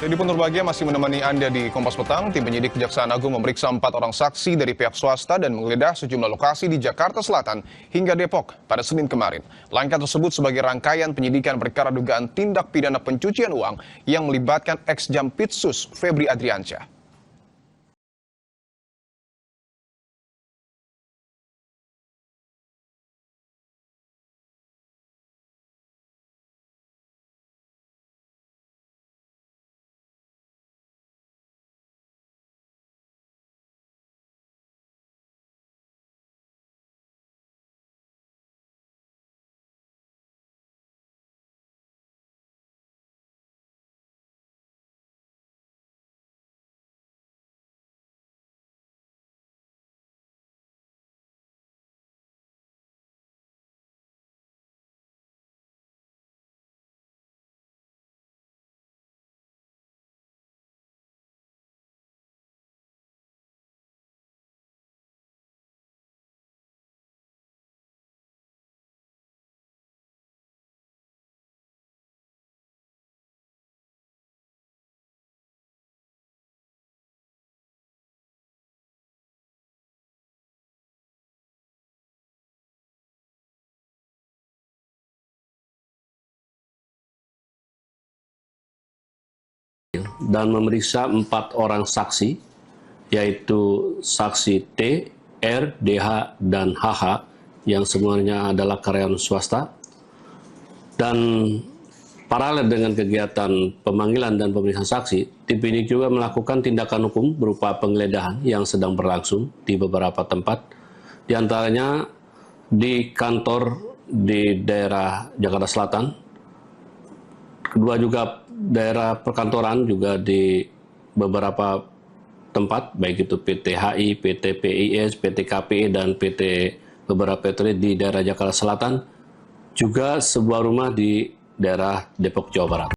Jadi Pun Bahagia masih menemani Anda di Kompas Petang. Tim penyidik Kejaksaan Agung memeriksa 4 orang saksi dari pihak swasta dan menggeledah sejumlah lokasi di Jakarta Selatan hingga Depok pada Senin kemarin. Langkah tersebut sebagai rangkaian penyidikan perkara dugaan tindak pidana pencucian uang yang melibatkan ex-Jampitsus Febri Adriansyah. Dan memeriksa 4 orang saksi, yaitu saksi T, R, DH, dan HH, yang semuanya adalah karyawan swasta. Dan paralel dengan kegiatan pemanggilan dan pemeriksaan saksi, tim penyidik juga melakukan tindakan hukum berupa penggeledahan yang sedang berlangsung di beberapa tempat, di antaranya di kantor di daerah Jakarta Selatan, kedua juga daerah perkantoran juga di beberapa tempat, baik itu PT HI, PT PIS, PT KPI, dan PT beberapa PT di daerah Jakarta Selatan, juga sebuah rumah di daerah Depok, Jawa Barat.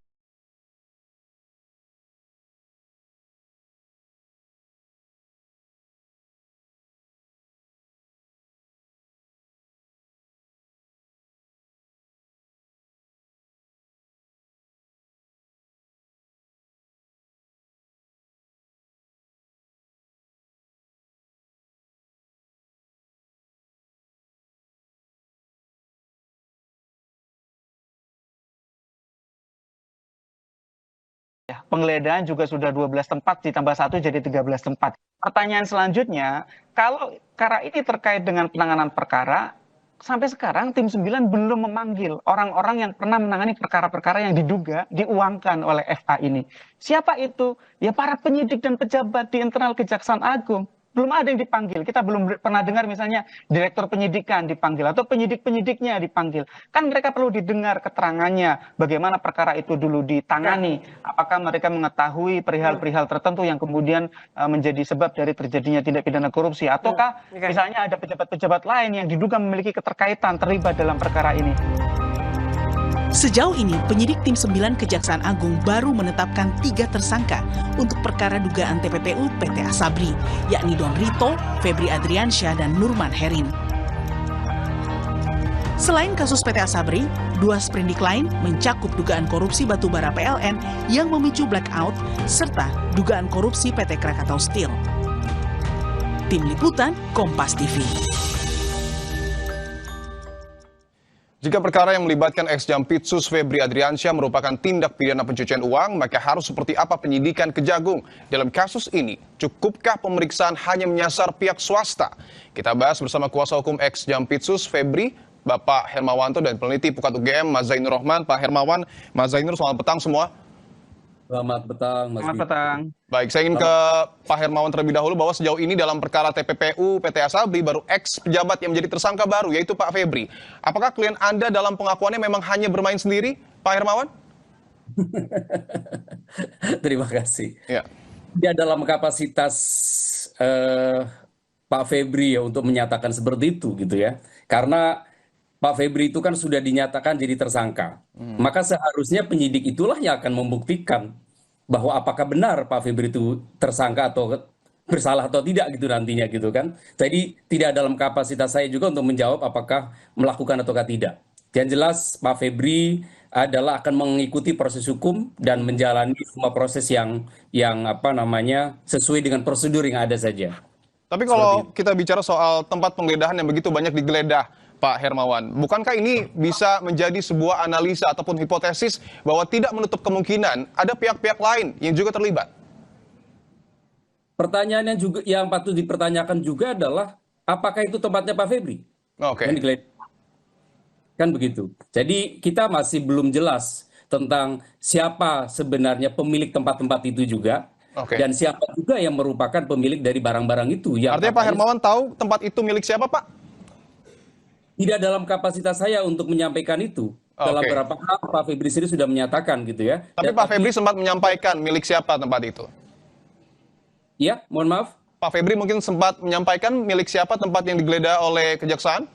Penggeledahan juga sudah 12 tempat, ditambah 1 jadi 13 tempat. Pertanyaan selanjutnya, kalau perkara ini terkait dengan penanganan perkara, sampai sekarang tim 9 belum memanggil orang-orang yang pernah menangani perkara-perkara yang diduga diuangkan oleh FA ini. Siapa itu? Ya para penyidik dan pejabat di internal Kejaksaan Agung. Belum ada yang dipanggil. Kita belum pernah dengar misalnya direktur penyidikan dipanggil atau penyidik-penyidiknya dipanggil. Kan mereka perlu didengar keterangannya bagaimana perkara itu dulu ditangani. Apakah mereka mengetahui perihal-perihal tertentu yang kemudian menjadi sebab dari terjadinya tindak pidana korupsi. Ataukah misalnya ada pejabat-pejabat lain yang diduga memiliki keterkaitan terlibat dalam perkara ini. Sejauh ini, penyidik tim 9 Kejaksaan Agung baru menetapkan 3 tersangka untuk perkara dugaan TPPU PT Asabri, yakni Don Rito, Febri Adriansyah, dan Nurman Herin. Selain kasus PT Asabri, 2 sprindik lain mencakup dugaan korupsi batubara PLN yang memicu blackout, serta dugaan korupsi PT Krakatau Steel. Tim Liputan, Kompas TV. Jika perkara yang melibatkan ex-Jampitsus Febri Adriansyah merupakan tindak pidana pencucian uang, maka harus seperti apa penyidikan Kejagung? Dalam kasus ini, cukupkah pemeriksaan hanya menyasar pihak swasta? Kita bahas bersama kuasa hukum ex-Jampitsus Febri, Bapak Hermawanto, dan peneliti Pukat UGM, Mas Zainur Rohman. Pak Hermawan, Mas Zainur, selamat petang semua. Selamat petang, Mas. Selamat petang. Baik, saya ingin ke Pak Hermawan terlebih dahulu bahwa sejauh ini dalam perkara TPPU PT Asabri baru ex-pejabat yang menjadi tersangka baru, yaitu Pak Febri. Apakah klien Anda dalam pengakuannya memang hanya bermain sendiri, Pak Hermawan? Terima kasih. Ya. Dia dalam kapasitas Pak Febri ya untuk menyatakan seperti itu gitu ya. Karena Pak Febri itu kan sudah dinyatakan jadi tersangka. Maka seharusnya penyidik itulah yang akan membuktikan bahwa apakah benar Pak Febri itu tersangka atau bersalah atau tidak gitu nantinya gitu kan. Jadi tidak dalam kapasitas saya juga untuk menjawab apakah melakukan ataukah tidak. Yang jelas Pak Febri adalah akan mengikuti proses hukum dan menjalani semua proses yang apa namanya sesuai dengan prosedur yang ada saja. Tapi kalau kita bicara soal tempat penggeledahan yang begitu banyak digeledah, Pak Hermawan, bukankah ini bisa menjadi sebuah analisa ataupun hipotesis bahwa tidak menutup kemungkinan ada pihak-pihak lain yang juga terlibat? Pertanyaan yang patut dipertanyakan juga adalah apakah itu tempatnya Pak Febri? Oke. Yang digeledah. Kan begitu. Jadi kita masih belum jelas tentang siapa sebenarnya pemilik tempat-tempat itu juga. Oke. Dan siapa juga yang merupakan pemilik dari barang-barang itu. Yang Artinya Pak Hermawan tahu tempat itu milik siapa, Pak? tidak dalam kapasitas saya untuk menyampaikan itu. Dalam Oke. beberapa hal Pak Febri sendiri sudah menyatakan gitu ya. Tapi Pak Febri sempat menyampaikan milik siapa tempat itu? Ya, mohon maaf. Pak Febri mungkin sempat menyampaikan milik siapa tempat yang digeledah oleh kejaksaan?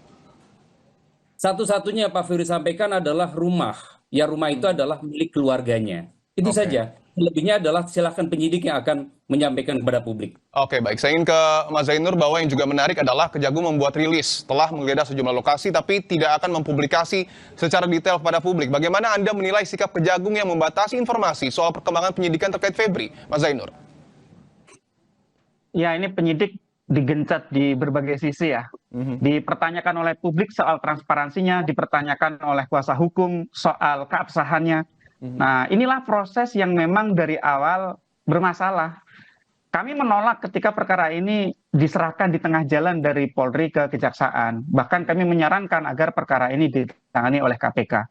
Satu-satunya Pak Febri sampaikan adalah rumah. Ya, rumah itu adalah milik keluarganya. Itu Oke. saja. Lebihnya adalah silakan penyidik yang akan menyampaikan kepada publik. Oke, baik. Saya ingin ke Mas Zainur bahwa yang juga menarik adalah Kejagung membuat rilis telah menggeledah sejumlah lokasi tapi tidak akan mempublikasi secara detail kepada publik. Bagaimana Anda menilai sikap Kejagung yang membatasi informasi soal perkembangan penyidikan terkait Febri, Mas Zainur? Ya, ini penyidik digencet di berbagai sisi ya. Dipertanyakan oleh publik soal transparansinya, dipertanyakan oleh kuasa hukum soal keabsahannya. Nah, inilah proses yang memang dari awal bermasalah. Kami menolak ketika perkara ini diserahkan di tengah jalan dari Polri ke Kejaksaan. Bahkan kami menyarankan agar perkara ini ditangani oleh KPK.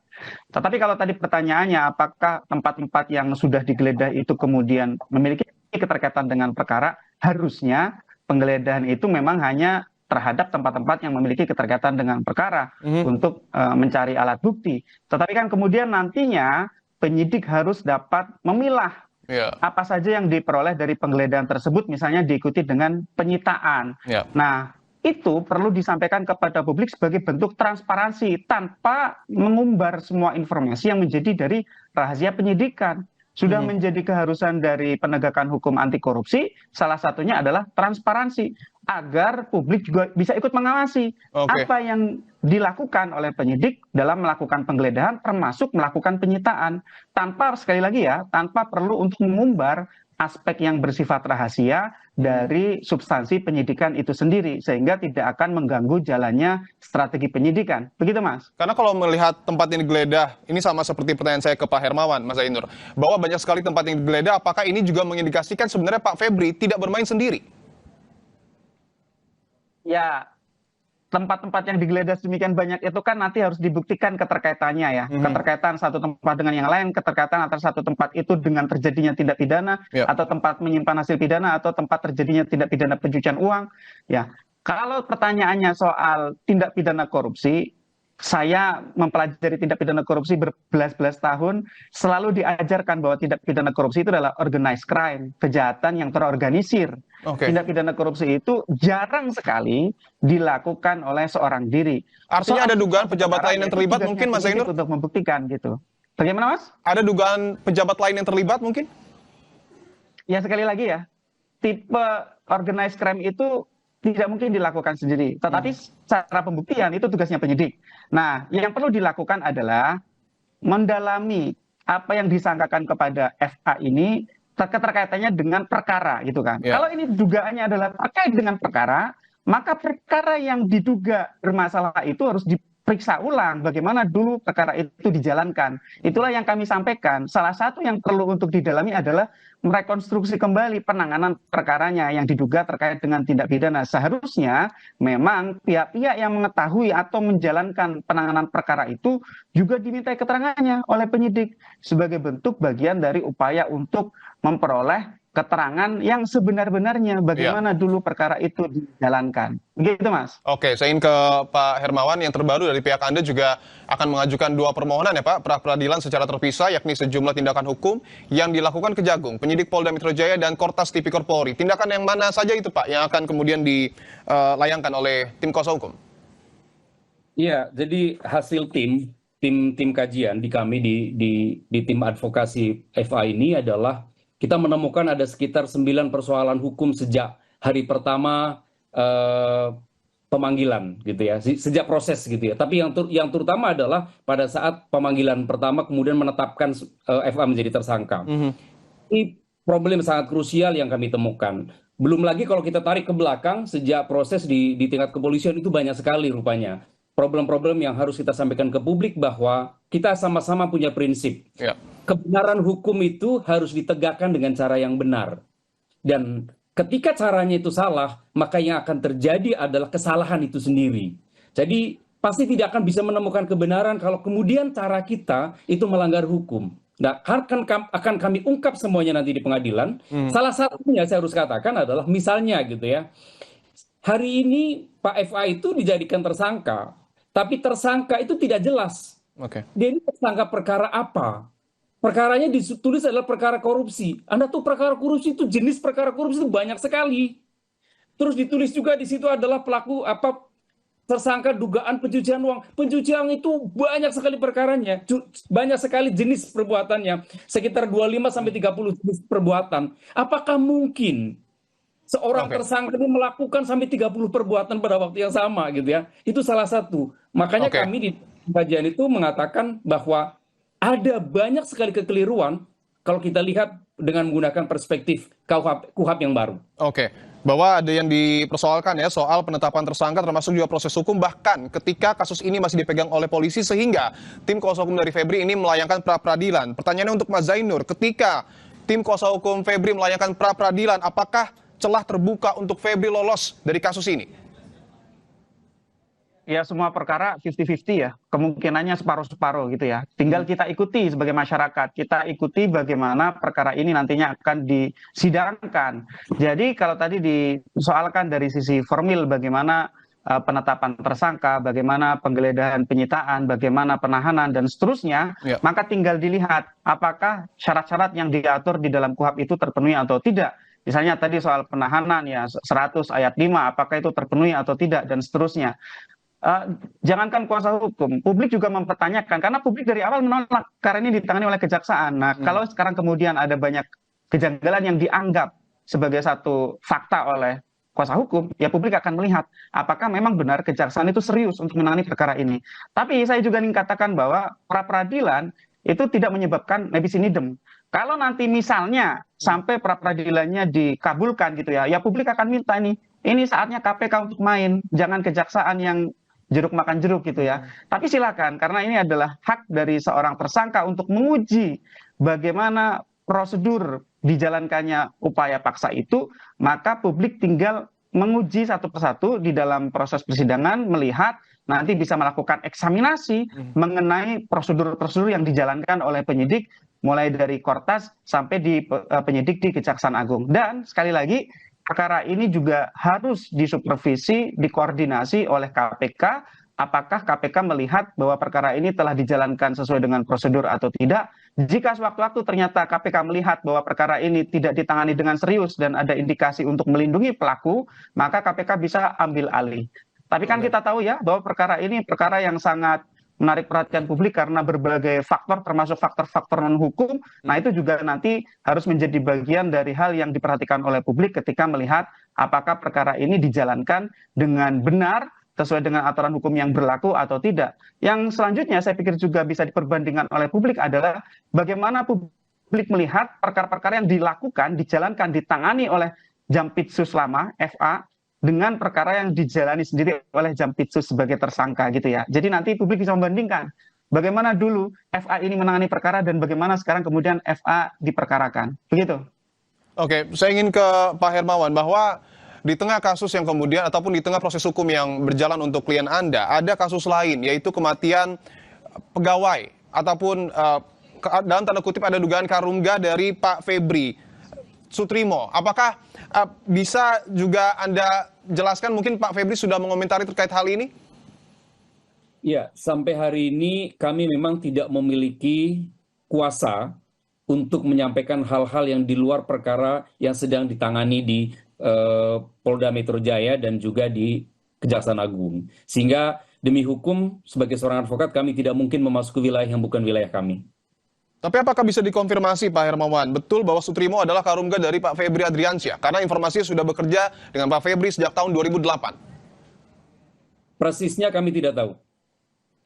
Tetapi kalau tadi pertanyaannya apakah tempat-tempat yang sudah digeledah itu kemudian memiliki keterkaitan dengan perkara, harusnya penggeledahan itu memang hanya terhadap tempat-tempat yang memiliki keterkaitan dengan perkara untuk mencari alat bukti. Tetapi kan kemudian nantinya penyidik harus dapat memilah apa saja yang diperoleh dari penggeledahan tersebut, misalnya diikuti dengan penyitaan. Nah, itu perlu disampaikan kepada publik sebagai bentuk transparansi tanpa mengumbar semua informasi yang menjadi dari rahasia penyidikan. Sudah menjadi keharusan dari penegakan hukum anti korupsi, salah satunya adalah transparansi, agar publik juga bisa ikut mengawasi apa yang dilakukan oleh penyidik dalam melakukan penggeledahan, termasuk melakukan penyitaan, tanpa, sekali lagi ya, tanpa perlu untuk mengumbar aspek yang bersifat rahasia dari substansi penyidikan itu sendiri, sehingga tidak akan mengganggu jalannya strategi penyidikan. Begitu, Mas? Karena kalau melihat tempat yang digeledah, ini sama seperti pertanyaan saya ke Pak Hermawan, Mas Zainur, bahwa banyak sekali tempat yang digeledah, apakah ini juga mengindikasikan sebenarnya Pak Febri tidak bermain sendiri? Ya, tempat-tempat yang digeledah sedemikian banyak itu kan nanti harus dibuktikan keterkaitannya ya. Keterkaitan satu tempat dengan yang lain, keterkaitan antara satu tempat itu dengan terjadinya tindak pidana, atau tempat menyimpan hasil pidana, atau tempat terjadinya tindak pidana pencucian uang. Ya, kalau pertanyaannya soal tindak pidana korupsi, saya mempelajari tindak pidana korupsi berbelas-belas tahun, selalu diajarkan bahwa tindak pidana korupsi itu adalah organized crime, kejahatan yang terorganisir. Tindak pidana korupsi itu jarang sekali dilakukan oleh seorang diri. Artinya ada dugaan pejabat lain yang terlibat mungkin, Mas Zainur? Untuk membuktikan gitu. Bagaimana, Mas? Ada dugaan pejabat lain yang terlibat mungkin? Ya, sekali lagi ya, tipe organized crime itu tidak mungkin dilakukan sendiri. Tetapi secara pembuktian itu tugasnya penyidik. Nah, yang perlu dilakukan adalah mendalami apa yang disangkakan kepada FA ini keterkaitannya dengan perkara gitu kan. Kalau ini dugaannya adalah terkait dengan perkara, maka perkara yang diduga bermasalah itu harus diperiksa ulang bagaimana dulu perkara itu dijalankan. Itulah yang kami sampaikan. Salah satu yang perlu untuk didalami adalah merekonstruksi kembali penanganan perkaranya yang diduga terkait dengan tindak pidana. Seharusnya memang pihak-pihak yang mengetahui atau menjalankan penanganan perkara itu juga dimintai keterangannya oleh penyidik sebagai bentuk bagian dari upaya untuk memperoleh keterangan yang sebenar-benarnya bagaimana dulu perkara itu dijalankan. Begitu, Mas. Oke, saya ingin ke Pak Hermawan. Yang terbaru dari pihak Anda juga akan mengajukan 2 permohonan ya Pak, pra-peradilan secara terpisah, yakni sejumlah tindakan hukum yang dilakukan Kejagung, penyidik Polda Metro Jaya, dan Kortas Tipikor Polri. Tindakan yang mana saja itu Pak yang akan kemudian dilayangkan oleh tim kuasa hukum? Iya, jadi hasil tim kajian di kami di tim advokasi FA ini adalah kita menemukan ada sekitar 9 persoalan hukum sejak hari pertama pemanggilan gitu ya, sejak proses gitu ya. Tapi yang terutama adalah pada saat pemanggilan pertama kemudian menetapkan FA menjadi tersangka. Ini problem sangat krusial yang kami temukan. Belum lagi kalau kita tarik ke belakang sejak proses di tingkat kepolisian itu banyak sekali rupanya problem-problem yang harus kita sampaikan ke publik bahwa kita sama-sama punya prinsip. Ya. Kebenaran hukum itu harus ditegakkan dengan cara yang benar. Dan ketika caranya itu salah, maka yang akan terjadi adalah kesalahan itu sendiri. Jadi pasti tidak akan bisa menemukan kebenaran kalau kemudian cara kita itu melanggar hukum. Nah, akan kami ungkap semuanya nanti di pengadilan. Salah satunya saya harus katakan adalah misalnya gitu ya. Hari ini Pak FA itu dijadikan tersangka, tapi tersangka itu tidak jelas. Dia ini tersangka perkara apa? Perkaranya ditulis adalah perkara korupsi. Anda tuh perkara korupsi itu jenis perkara korupsi itu banyak sekali. Terus ditulis juga di situ adalah pelaku tersangka dugaan pencucian uang. Pencucian itu banyak sekali perkaranya, banyak sekali jenis perbuatannya, sekitar 25 sampai 30 jenis perbuatan. Apakah mungkin seorang tersangka ini melakukan sampai 30 perbuatan pada waktu yang sama gitu ya? Itu salah satu. Makanya kami di kajian itu mengatakan bahwa ada banyak sekali kekeliruan kalau kita lihat dengan menggunakan perspektif KUHP yang baru. Bahwa ada yang dipersoalkan ya soal penetapan tersangka termasuk juga proses hukum, bahkan ketika kasus ini masih dipegang oleh polisi sehingga tim kuasa hukum dari Febri ini melayangkan pra-peradilan. Pertanyaannya untuk Mas Zainur, ketika tim kuasa hukum Febri melayangkan pra-peradilan, apakah celah terbuka untuk Febri lolos dari kasus ini? Ya, semua perkara 50-50 ya, kemungkinannya separuh-separuh gitu ya. Tinggal kita ikuti sebagai masyarakat, kita ikuti bagaimana perkara ini nantinya akan disidangkan. Jadi kalau tadi disoalkan dari sisi formil bagaimana penetapan tersangka, bagaimana penggeledahan penyitaan, bagaimana penahanan dan seterusnya, maka tinggal dilihat apakah syarat-syarat yang diatur di dalam KUHP itu terpenuhi atau tidak. Misalnya tadi soal penahanan ya 100 ayat 5, apakah itu terpenuhi atau tidak dan seterusnya. Jangankan kuasa hukum, publik juga mempertanyakan karena publik dari awal menolak karena ini ditangani oleh kejaksaan. Nah, kalau sekarang kemudian ada banyak kejanggalan yang dianggap sebagai satu fakta oleh kuasa hukum, ya publik akan melihat apakah memang benar kejaksaan itu serius untuk menangani perkara ini. Tapi saya juga ingin katakan bahwa pra-peradilan itu tidak menyebabkan nebis in idem. Kalau nanti misalnya sampai pra-peradilannya dikabulkan gitu ya, ya publik akan minta ini saatnya KPK untuk main, jangan kejaksaan yang jeruk makan jeruk gitu ya. Tapi silakan, karena ini adalah hak dari seorang tersangka untuk menguji bagaimana prosedur dijalankannya upaya paksa itu, maka publik tinggal menguji satu persatu di dalam proses persidangan, melihat nanti bisa melakukan eksaminasi mengenai prosedur-prosedur yang dijalankan oleh penyidik, mulai dari Kortas sampai di penyidik di Kejaksaan Agung. Dan sekali lagi, perkara ini juga harus disupervisi, dikoordinasi oleh KPK. Apakah KPK melihat bahwa perkara ini telah dijalankan sesuai dengan prosedur atau tidak? Jika sewaktu-waktu ternyata KPK melihat bahwa perkara ini tidak ditangani dengan serius dan ada indikasi untuk melindungi pelaku, maka KPK bisa ambil alih. Tapi kan kita tahu ya bahwa perkara ini perkara yang sangat menarik perhatian publik karena berbagai faktor termasuk faktor-faktor non-hukum. Nah, itu juga nanti harus menjadi bagian dari hal yang diperhatikan oleh publik ketika melihat apakah perkara ini dijalankan dengan benar sesuai dengan aturan hukum yang berlaku atau tidak. Yang selanjutnya saya pikir juga bisa diperbandingkan oleh publik adalah bagaimana publik melihat perkara-perkara yang dilakukan, dijalankan, ditangani oleh Jampitsus lama, FA, dengan perkara yang dijalani sendiri oleh Jampitsus sebagai tersangka gitu ya. Jadi nanti publik bisa membandingkan bagaimana dulu FA ini menangani perkara dan bagaimana sekarang kemudian FA diperkarakan. Begitu. Saya ingin ke Pak Hermawan bahwa di tengah kasus yang kemudian ataupun di tengah proses hukum yang berjalan untuk klien Anda, ada kasus lain yaitu kematian pegawai ataupun dalam tanda kutip ada dugaan karungga dari Pak Febri Sutrimo. Apakah bisa juga Anda jelaskan, mungkin Pak Febri sudah mengomentari terkait hal ini? Ya, sampai hari ini kami memang tidak memiliki kuasa untuk menyampaikan hal-hal yang di luar perkara yang sedang ditangani di Polda Metro Jaya dan juga di Kejaksaan Agung. Sehingga demi hukum sebagai seorang advokat kami tidak mungkin memasuki wilayah yang bukan wilayah kami. Tapi apakah bisa dikonfirmasi Pak Hermawan, betul bahwa Sutrimo adalah karungga dari Pak Febri Adriansyah? Karena informasinya sudah bekerja dengan Pak Febri sejak tahun 2008. Persisnya kami tidak tahu.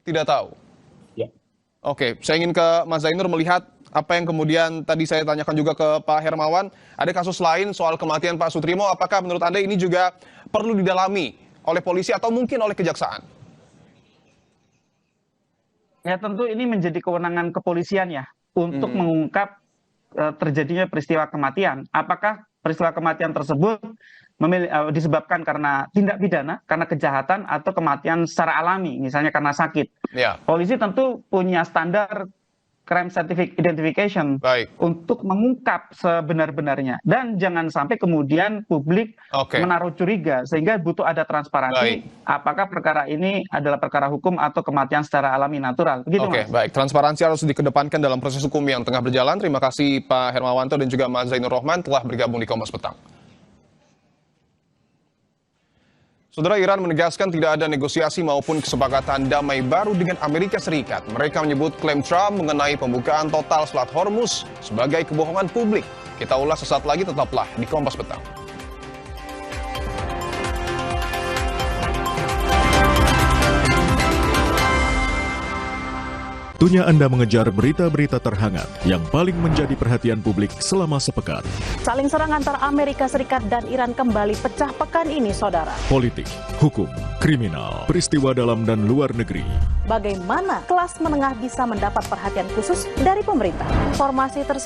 Tidak tahu. Ya. Oke, saya ingin ke Mas Zainur melihat apa yang kemudian tadi saya tanyakan juga ke Pak Hermawan. Ada kasus lain soal kematian Pak Sutrimo. Apakah menurut Anda ini juga perlu didalami oleh polisi atau mungkin oleh kejaksaan? Ya tentu ini menjadi kewenangan kepolisian ya untuk mengungkap terjadinya peristiwa kematian. Apakah peristiwa kematian tersebut disebabkan karena tindak pidana, karena kejahatan, atau kematian secara alami, misalnya karena sakit. Ya. Polisi tentu punya standar crime scientific identification untuk mengungkap sebenar-benarnya. Dan jangan sampai kemudian publik menaruh curiga, sehingga butuh ada transparansi apakah perkara ini adalah perkara hukum atau kematian secara alami natural. Begitu, Mas. Baik. Transparansi harus dikedepankan dalam proses hukum yang tengah berjalan. Terima kasih Pak Hermawanto dan juga Mas Zainur Rohman telah bergabung di Kompas Petang. Saudara, Iran menegaskan tidak ada negosiasi maupun kesepakatan damai baru dengan Amerika Serikat. Mereka menyebut klaim Trump mengenai pembukaan total Selat Hormuz sebagai kebohongan publik. Kita ulas sesaat lagi, tetaplah di Kompas Petang. Waktunya Anda mengejar berita-berita terhangat yang paling menjadi perhatian publik selama sepekan. Saling serang antara Amerika Serikat dan Iran kembali pecah pekan ini, saudara. Politik, hukum, kriminal, peristiwa dalam dan luar negeri. Bagaimana kelas menengah bisa mendapat perhatian khusus dari pemerintah? Informasi tersebut